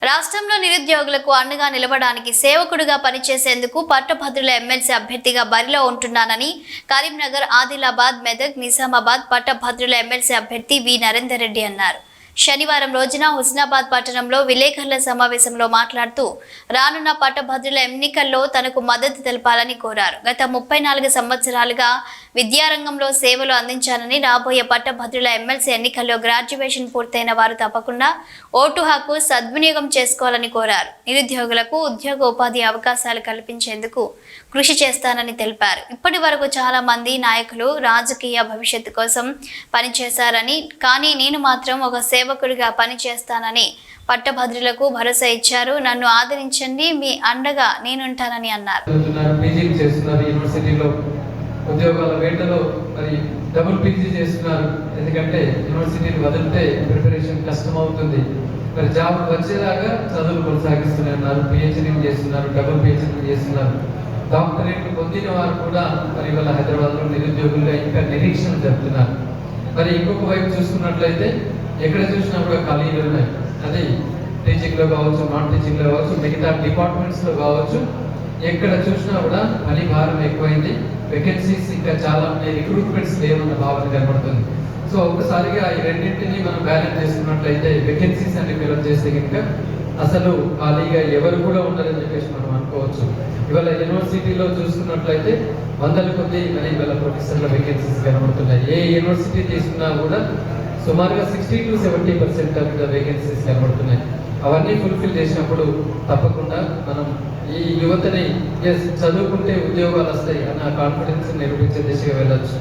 రాష్ట్రంలో నిరుద్యోగులకు అండగా నిలవడానికి సేవకుడిగా పనిచేసేందుకు పట్టభద్రుల ఎమ్మెల్సీ అభ్యర్థిగా బరిలో ఉంటున్నానని కరీంనగర్, ఆదిలాబాద్, మెదక్, నిజామాబాద్ పట్టభద్రుల ఎమ్మెల్సీ అభ్యర్థి వి నరేందర్ రెడ్డి అన్నారు. శనివారం రోజున హుస్నాబాద్ పట్టణంలో విలేకరుల సమావేశంలో మాట్లాడుతూ రానున్న పట్టభద్రుల ఎన్నికల్లో తనకు మద్దతు తెలపాలని కోరారు. గత 34 సంవత్సరాలుగా విద్యారంగంలో సేవలు అందించాలని, రాబోయే పట్టభద్రుల ఎమ్మెల్సీ ఎన్నికల్లో గ్రాడ్యుయేషన్ పూర్తయిన వారు తప్పకుండా ఓటు హక్కు సద్వినియోగం చేసుకోవాలని కోరారు. నిరుద్యోగులకు ఉద్యోగ ఉపాధి అవకాశాలు కల్పించేందుకు కృషి చేస్తానని తెలిపారు. ఇప్పటి వరకు చాలా మంది నాయకులు రాజకీయ భవిష్యత్తు కోసం పనిచేశారని, కానీ నేను మాత్రం ఒక సేవకుడిగా పనిచేస్తానని పట్టభద్రులకు భరోసా ఇచ్చారు. నన్ను ఆదరించండి, మీ అండగా నేనుంటానని అన్నారు. ఉద్యోగాల వేటలో మరి డబుల్ పీజీ చేస్తున్నారు. ఎందుకంటే యూనివర్సిటీని వదిలితే ప్రిపరేషన్ కష్టం అవుతుంది. మరి జాబ్ వచ్చేదాకా చదువులు కొనసాగిస్తూనే ఉన్నారు. పిహెచ్డీలు చేస్తున్నారు, డబుల్ పిహెచ్డీలు చేస్తున్నారు. డాక్టరేట్లు పొందిన వారు కూడా మరి ఇవాళ హైదరాబాద్లో నిరుద్యోగులుగా ఇంకా నిరీక్షణ జరుపుతున్నారు. మరి ఇంకొక వైపు చూసుకున్నట్లయితే ఎక్కడ చూసినా కూడా ఖాళీలు ఉన్నాయి. అది టీచింగ్లో కావచ్చు, నాన్ టీచింగ్లో కావచ్చు, మిగతా డిపార్ట్మెంట్స్లో కావచ్చు, ఎక్కడ చూసినా కూడా పని భారం ఎక్కువైంది. వేకెన్సీస్ ఇంకా చాలా ఉన్నాయి, రిక్రూట్మెంట్స్ లేవన్న భావన కనబడుతుంది. సో ఒక్కసారిగా ఈ రెండింటిని మనం బ్యాలెన్స్ చేసుకున్నట్లయితే వేకెన్సీస్ అన్ని ఫిల్అప్ చేస్తే కనుక అసలు ఖాళీగా ఎవరు కూడా ఉండరని చెప్పేసి మనం అనుకోవచ్చు. ఇవాళ యూనివర్సిటీలో చూసుకున్నట్లయితే వందల కొద్ది మరి ఇవాళ ప్రొఫెసర్ల వేకెన్సీస్ కనబడుతున్నాయి. ఏ యూనివర్సిటీ తీసుకున్నా కూడా సుమారుగా 60 to 70% ఆఫ్ ద వేకెన్సీస్ కనబడుతున్నాయి. అవన్నీ ఫుల్ఫిల్ చేసినప్పుడు తప్పకుండా మనం ఈ యువతని చదువుకుంటే ఉద్యోగాలు వస్తాయి అన్న కాన్ఫిడెన్స్ నిరూపించే దిశగా వెళ్ళొచ్చు.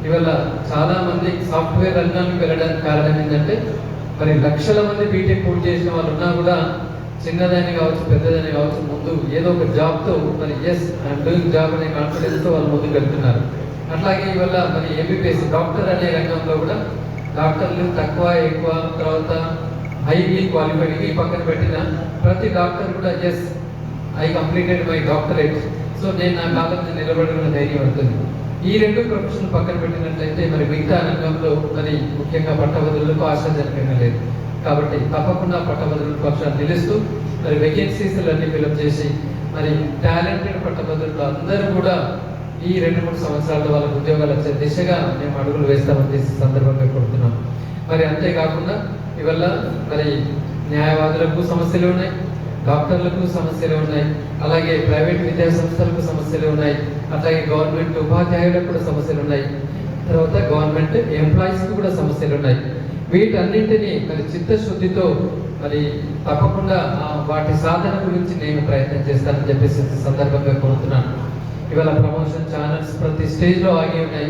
ఇవాళ చాలా మంది సాఫ్ట్వేర్ రంగానికి వెళ్ళడానికి కారణం ఏంటంటే మరి లక్షల మంది బీటెక్ పూర్తి చేసిన వాళ్ళు ఉన్నా కూడా చిన్నదని కావచ్చు, పెద్దదని కావచ్చు, ముందు ఏదో ఒక జాబ్తో మరి ఐఎమ్ డూయింగ్ జాబ్ అనే కాన్ఫిడెన్స్తో వాళ్ళు ముందుకు వెళ్తున్నారు. అట్లాగే ఇవాళ మరి ఎంబీబీఎస్ డాక్టర్ అనే రంగంలో కూడా డాక్టర్లు తక్కువ ఎక్కువ తర్వాత హైలీ క్వాలిఫైడ్ ఈ పక్కన పెట్టిన ప్రతి డాక్టర్ కూడా I completed my doctorate, so నేను నా కాలం నిలబడిన ధైర్యం ఉంటుంది. ఈ రెండు ప్రొఫెషన్ పక్కన పెట్టినట్లయితే మరి మిగతా రంగంలో మరి ముఖ్యంగా పట్టభద్రులకు ఆశాజనకంగా లేదు. కాబట్టి తప్పకుండా పట్టభద్రుల పక్షాన్ని నిలుస్తూ మరి వేకెన్సీస్ అన్ని ఫిల్అప్ చేసి మరి టాలెంటెడ్ పట్టభద్రులు అందరూ కూడా ఈ 2-3 సంవత్సరాల్లో వాళ్ళకు ఉద్యోగాలు వచ్చే దిశగా మేము అడుగులు వేస్తామని సందర్భంగా కోరుతున్నాం. మరి అంతేకాకుండా ఇవల్ల మరి న్యాయవాదులకు సమస్యలు ఉన్నాయి, డాక్టర్లకు సమస్యలు ఉన్నాయి, అలాగే ప్రైవేట్ విద్యా సంస్థలకు సమస్యలు ఉన్నాయి, అట్లాగే గవర్నమెంట్ ఉపాధ్యాయులకు కూడా సమస్యలు ఉన్నాయి, తర్వాత గవర్నమెంట్ ఎంప్లాయీస్కి కూడా సమస్యలు ఉన్నాయి. వీటన్నింటినీ మరి చిత్తశుద్ధితో మరి తప్పకుండా వాటి సాధన గురించి నేను ప్రయత్నం చేస్తానని చెప్పేసి సందర్భంగా కోరుతున్నాను. ఇవాళ ప్రమోషన్ ఛానల్స్ ప్రతి స్టేజ్లో ఆగి ఉన్నాయి.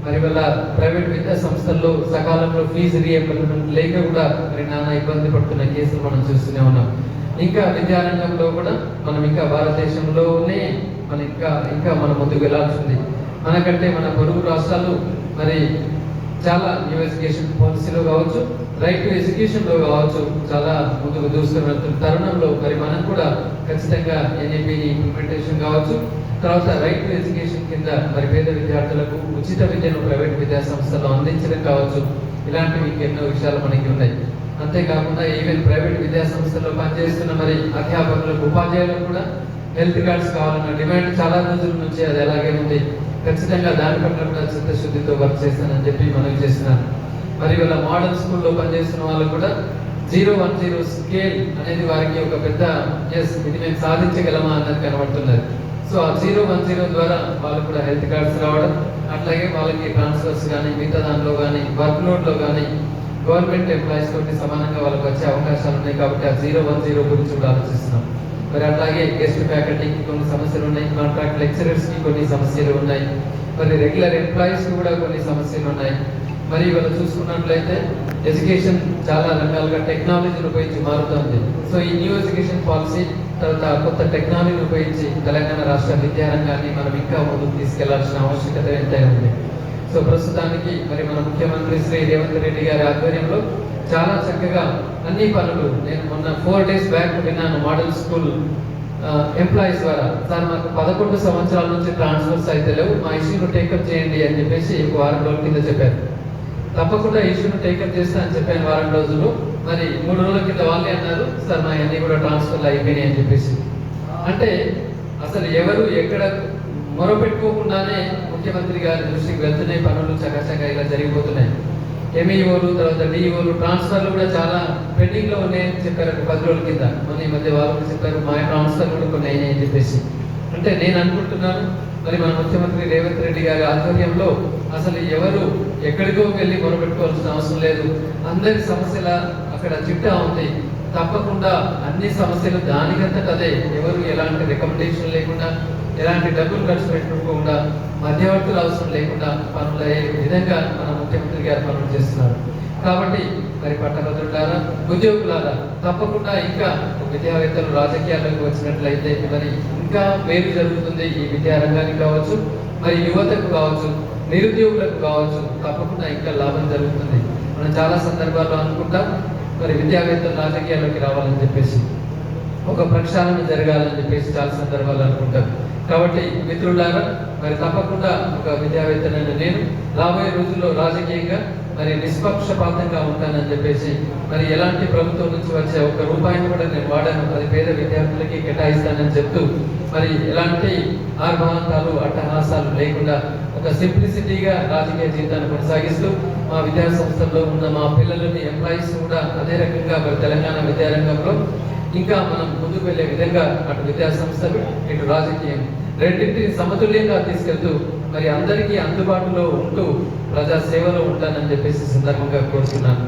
మరి ఇవాళ ప్రైవేట్ విద్యా సంస్థల్లో సకాలంలో ఫీజు రీఎంబర్స్మెంట్ లేక కూడా మరి నానా ఇబ్బంది పడుతున్న కేసులు మనం చూస్తూనే ఉన్నాం. ఇంకా విద్యారంగంలో కూడా మనం ఇంకా భారతదేశంలోనే మనం ఇంకా మనం ముందుకు వెళ్లాల్సింది. మనకంటే మన పొరుగు రాష్ట్రాలు మరి చాలా న్యూ ఎడ్యుకేషన్ పాలసీలో కావచ్చు, రైట్ టు ఎడ్యుకేషన్లో కావచ్చు చాలా ముందుకు దూసుకుని వెళ్తున్న తరుణంలో మరి మనం కూడా ఖచ్చితంగా ఎన్ఈపీ ఇంప్లిమెంటేషన్ కావచ్చు, తర్వాత రైట్ టు ఎడ్యుకేషన్ కింద మరి పేద విద్యార్థులకు ఉచిత విద్యను ప్రైవేట్ విద్యా సంస్థలో అందించడం కావచ్చు, ఇలాంటివి ఎన్నో విషయాలు మనకి ఉన్నాయి. అంతేకాకుండా ఈవెన్ ప్రైవేట్ విద్యా సంస్థల్లో పనిచేస్తున్న మరి అధ్యాపకులకు, ఉపాధ్యాయులకు కూడా హెల్త్ కార్డ్స్ కావాలన్న డిమాండ్ చాలా రోజుల నుంచి అది అలాగే ఉంది. ఖచ్చితంగా దాని పట్ల కూడా చిత్తశుద్ధితో వర్క్ చేస్తానని చెప్పి మనవి చేస్తున్నాను. మరి వీళ్ళ మోడల్ స్కూల్లో పనిచేస్తున్న వాళ్ళు కూడా 0-1-0 స్కేల్ అనేది వారికి ఒక పెద్ద ఇది మేము సాధించగలమా అన్నది కనబడుతున్నది. సో ఆ 0-1-0 ద్వారా వాళ్ళు కూడా హెల్త్ కార్డ్స్ రావడం, అట్లాగే వాళ్ళకి ట్రాన్స్ఫర్స్ కానీ మిగతా దాంట్లో కానీ వర్క్ లోడ్లో కానీ గవర్నమెంట్ ఎంప్లాయీస్ తోటి సమానంగా వాళ్ళకి వచ్చే అవకాశాలు ఉన్నాయి. కాబట్టి ఆ 0-1-0 గురించి కూడా ఆలోచిస్తున్నాం. మరి అట్లాగే గెస్ట్ ఫ్యాకల్టీకి కొన్ని సమస్యలు ఉన్నాయి, కాంట్రాక్ట్ లెక్చరర్స్కి కొన్ని సమస్యలు ఉన్నాయి, మరి రెగ్యులర్ ఎంప్లాయీస్కి కూడా కొన్ని సమస్యలు ఉన్నాయి. మరి ఇవాళ చూసుకున్నట్లయితే ఎడ్యుకేషన్ చాలా రకాలుగా టెక్నాలజీని ఉపయోగించి మారుతుంది. సో ఈ న్యూ ఎడ్యుకేషన్ పాలసీ తర్వాత కొత్త టెక్నాలజీని ఉపయోగించి తెలంగాణ రాష్ట్ర విద్యారంగాన్ని మనం ఇంకా ముందుకు తీసుకెళ్లాల్సిన ఆవశ్యకత ఎంతైనా ఉంది. సో ప్రస్తుతానికి మరి మన ముఖ్యమంత్రి శ్రీ రేవంత్ రెడ్డి గారి ఆధ్వర్యంలో చాలా చక్కగా అన్ని పనులు, నేను మొన్న 4 days బ్యాక్ విన్నాను మోడల్ స్కూల్ ఎంప్లాయీస్ ద్వారా, సార్ మాకు 11 సంవత్సరాల నుంచి ట్రాన్స్ఫర్స్ అయితే లేవు, మా ఇష్యూను టేకప్ చేయండి అని చెప్పేసి 1 వారం రోజుల కింద చెప్పారు. తప్పకుండా ఇష్యూను టేకప్ చేస్తా అని చెప్పాను. వారం రోజులు మరి 3 రోజుల కింద వాళ్ళే అన్నారు, సార్ మా అన్నీ కూడా ట్రాన్స్ఫర్లు అయిపోయినాయి అని చెప్పేసి. అంటే అసలు ఎవరు ఎక్కడ మొరపెట్టుకోకుండానే ముఖ్యమంత్రి గారి దృష్టికి వెళ్తున్నాయి, పనులు చకచక ఇలా జరిగిపోతున్నాయి. ఎంఈఓలు తర్వాత డిఈఓలు ట్రాన్స్ఫర్లు కూడా చాలా పెండింగ్లో ఉన్నాయని చెప్పారు 10 రోజుల కింద. మొన్న ఈ మధ్య వాళ్ళు చెప్పారు మా ట్రాన్స్ఫర్లు కూడా కొన్ని అయినాయి అని చెప్పేసి. అంటే నేను అనుకుంటున్నాను మరి మన ముఖ్యమంత్రి రేవంత్ రెడ్డి గారి ఆధ్వర్యంలో అసలు ఎవరు ఎక్కడికో వెళ్ళి మొరపెట్టుకోవాల్సిన అవసరం లేదు. అందరి సమస్యల అక్కడ చిట్టా ఉంది. తప్పకుండా అన్ని సమస్యలు దానికంతట అదే, ఎవరు ఎలాంటి రికమెండేషన్ లేకుండా ఎలాంటి డబ్బులు ఖర్చు పెట్టుకోకుండా మధ్యవర్తులు అవసరం లేకుండా పనులు అయ్యే విధంగా మన ముఖ్యమంత్రి గారు పనులు చేస్తున్నారు. కాబట్టి మరి పట్టభద్రులారా, ఉద్యోగులారా, తప్పకుండా ఇంకా విద్యావేత్తలు రాజకీయాల్లోకి వచ్చినట్లయితే మరి ఇంకా మేలు జరుగుతుంది. ఈ విద్యారంగానికి కావచ్చు, మరి యువతకు కావచ్చు, నిరుద్యోగులకు కావచ్చు, తప్పకుండా ఇంకా లాభం జరుగుతుంది. మనం చాలా సందర్భాల్లో అనుకుంటాం మరి విద్యావేత్తలు రాజకీయాల్లోకి రావాలని చెప్పేసి, ఒక ప్రక్షాళన జరగాలని చెప్పేసి చాలా సందర్భాలు అనుకుంటాం. కాబట్టి మిత్రులారా, మరి తప్పకుండా ఒక విద్యావేత్తనైన నేను రాబోయే రోజుల్లో రాజకీయంగా మరి నిష్పక్షపాతంగా ఉంటానని చెప్పేసి, మరి ఎలాంటి ప్రభుత్వం నుంచి వచ్చే 1 రూపాయిని కూడా నేను వాడాను, అది పేద విద్యార్థులకి కేటాయిస్తానని చెప్తూ మరి ఎలాంటి ఆర్భాంతాలు అట్టహాసాలు లేకుండా ఒక సింప్లిసిటీగా రాజకీయ జీవితాన్ని కొనసాగిస్తూ మా విద్యా సంస్థల్లో ఉన్న మా పిల్లలని ఎంప్లాయీస్ కూడా అదే రకంగా మరి తెలంగాణ విద్యారంగంలో ఇంకా మనం ముందుకు వెళ్ళే విధంగా అటు విద్యా సంస్థలు ఇటు రాజకీయం రెండింటిని సమతుల్యంగా తీసుకెళ్తూ మరి అందరికీ అందుబాటులో ఉంటూ ప్రజా సేవలో ఉంటానని చెప్పేసి సందర్భంగా కోరుతున్నాను.